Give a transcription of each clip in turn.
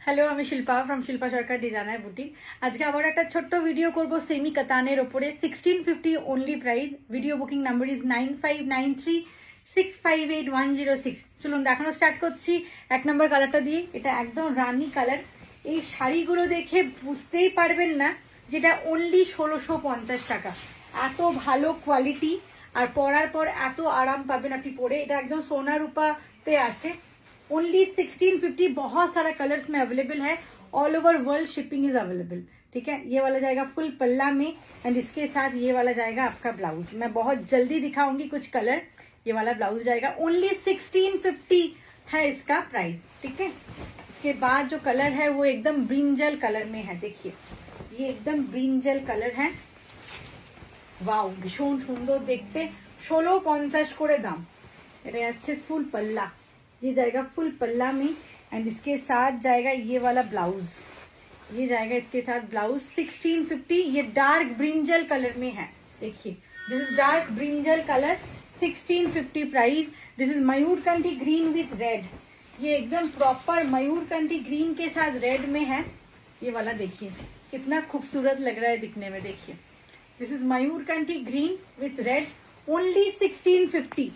Hello, আমি Shilpa from Shilpa Sarkar designer boutique. আজকে আবার একটা ছোট্ট ভিডিও করব সেমি কাতানের ওপরে 1650 only price. Video booking number is 9593658106। চলুন দেখানো স্টার্ট করছি এক নম্বর কালারটা দিয়ে। এটা একদম রানী কালার। এই শাড়িগুলো দেখে বুঝতেই পারবেন না যেটা অনলি 1650 টাকা। এত ভালো কোয়ালিটি আর পরার পর এত আরাম পাবেন আপনি পরে। এটা একদম সোনা রূপাতে আছে। ओनली 1650। बहुत सारा कलर्स में अवेलेबल है। All over world shipping is available. ठीक है, ये वाला जाएगा फुल पल्ला में एंड इसके साथ ये वाला जाएगा आपका ब्लाउज। मैं बहुत जल्दी दिखाऊंगी कुछ कलर। ये वाला ब्लाउज जाएगा ओनली 1650 है इसका प्राइस। ठीक है, इसके बाद जो कलर है वो एकदम ब्रिंजल कलर में है। देखिए ये एकदम ब्रिंजल कलर है। वाओ, भीषण सुंदर देखते। 1650 করে দাম। এটা আছে ফুল पल्ला। ये जाएगा फुल पल्ला में एंड इसके साथ जाएगा ये वाला ब्लाउज। ये जाएगा इसके साथ ब्लाउज 1650। ये डार्क ब्रिंजल कलर में है। देखिए this is dark brinjal colour 1650 price. This is मयूरकंठी ग्रीन विथ रेड। ये एकदम प्रॉपर मयूरकंठी ग्रीन के साथ रेड में है। ये वाला देखिए कितना खूबसूरत लग रहा है दिखने में। देखिए दिस इज मयूरकंठी green with red only 1650।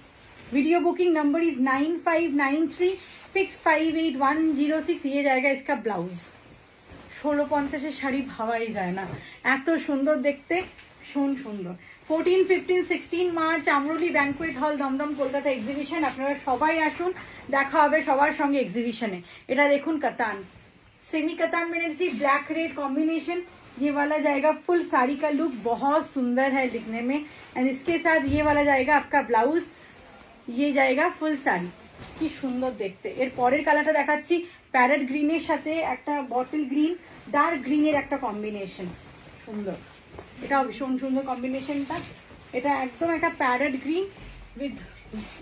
Video booking number is 9593658106। ये जाएगा इसका ब्लाउज। 1650 শাড়ি ভাবাই যায় না, এত সুন্দর দেখতে, ভীষণ সুন্দর। 14, 15, 16 মার্চ আমরুলি ব্যাংকুয়েট হল দমদম কলকাতা এক্সিবিশন। আপনারা সবাই আসুন, দেখা হবে সবার সঙ্গে এক্সিবিশনে। এটা দেখুন কাতান, सेमी कतान बेनारसी ब्लैक रेड कॉम्बिनेशन। ये वाला जाएगा फुल साड़ी का लुक, बहुत सुंदर है दिखने में एंड इसके साथ ये वाला जाएगा आपका ब्लाउज। ये जाएगा फुल শাড়ি। কি সুন্দর দেখতে। এর পরের কালারটা দেখাচ্ছি প্যারেট গ্রিনের সাথে একটা বটল গ্রিন, ডার্ক গ্রিনের একটা কম্বিনেশন। সুন্দর, এটাও ভীষণ সুন্দর কম্বিনেশনটা। এটা একদম একটা parrot green with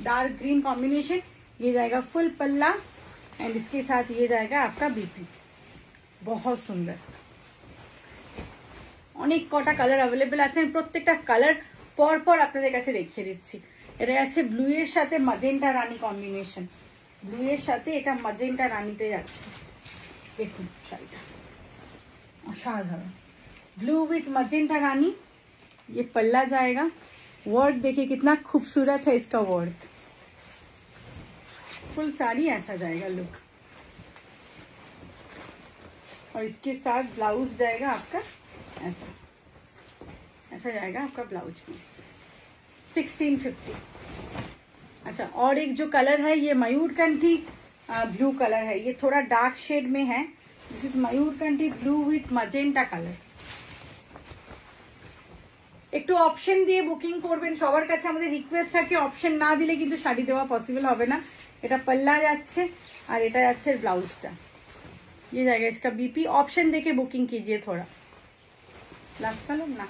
dark green combination. ये जाएगा फुल पल्ला एंड इसके साथ ये जाएगा आपका बीपी। बहुत सुंदर। অনেক কটা কালার অ্যাভেলেবেল আছে। প্রত্যেকটা কালার পর পর আপনাদের কাছে দেখিয়ে দিচ্ছি। এটা আছে ব্লু এর সাথে ম্যাজেন্টা রানী কম্বিনেশন। ব্লু এর সাথে এটা ম্যাজেন্টা রানীতে যাচ্ছে। দেখুন শাড়িটা অসাধারণ। ब्लू विथ मजेंटा रानी। ये पल्ला जाएगा। वर्क देखिए कितना खूबसूरत है इसका वर्क। फुल साड़ी ऐसा जाएगा लुक और इसके साथ ब्लाउज जाएगा आपका ऐसा। ऐसा जाएगा आपका ब्लाउज पीस 1650। अच्छा, और एक जो कलर है ये मयूरकंठी ब्लू कलर है। ये थोड़ा डार्क शेड में है। दिस इज मयूरकंठी ब्लू विथ मजेंटा कलर। একটু অপশন দিয়ে বুকিং করবেন। সবার কাছে আমাদের রিকোয়েস্ট থাকে অপশন না দিলে কিন্তু শাড়ি দেওয়া পসিবল হবে না। এটা पल्ला যাচ্ছে আর এটা যাচ্ছে ব্লাউজটা। ये जाएगा इसका बीपी। ऑप्शन देके बुकिंग कीजिए थोड़ा। लास्ट कलर ना,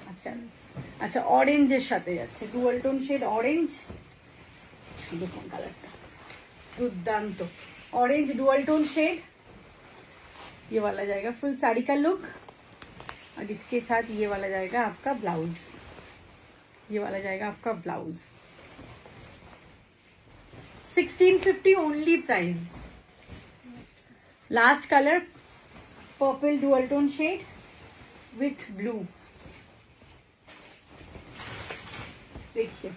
अच्छा ऑरेंजेर साथे যাচ্ছে ডুয়াল টোন শেড অরেঞ্জ। দেখুন কালারটা दुर्दांत ऑरेंज डुअल टोन शेड। ये वाला जाएगा फुल साड़ी का लुक और इसके साथ ये वाला जाएगा आपका ब्लाउज। ये वाला जाएगा आपका blouse 1650 only price. Last colour purple dual tone shade with blue. देखिए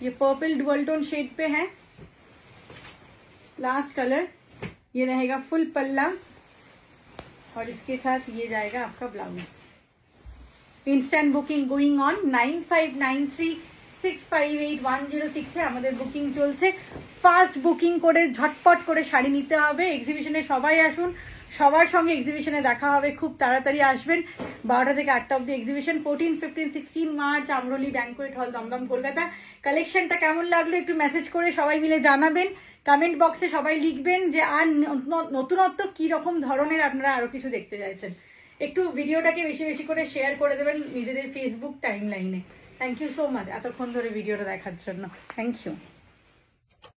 ये पर्पल डुअल टोन शेड पे है। लास्ट कलर ये रहेगा फुल पल्ला और इसके साथ ये जाएगा आपका blouse. Instant booking going on 9593658106 है আমাদের বুকিং চলছে। ফাস্ট বুকিং করে ঝটপট করে শাড়ি নিতে হবে। এক্সিবিশনে সবাই আসুন, সবার সঙ্গে এক্সিবিশনে দেখা হবে। খুব তাড়াতাড়ি আসবেন। 12টা থেকে 8টা অব্দি এক্সিবিশন। 14, 15, 16 মার্চ আমরুলি ব্যাংকুয়েট হল দমদম কলকাতা। কালেকশনটা কেমন লাগলো একটু মেসেজ করে সবাই মিলে জানাবেন। কমেন্ট বক্সে সবাই লিখবেন যে আর নতুনত্ব কি রকম ধরনের আপনারা আরো কিছু দেখতে চাইছেন। একটু ভিডিওটাকে বেশি বেশি করে শেয়ার করে দেবেন নিজেদের ফেসবুক টাইম লাইনে। থ্যাংক ইউ সো মাচ এতক্ষণ ধরে ভিডিওটা দেখার জন্য। Thank you.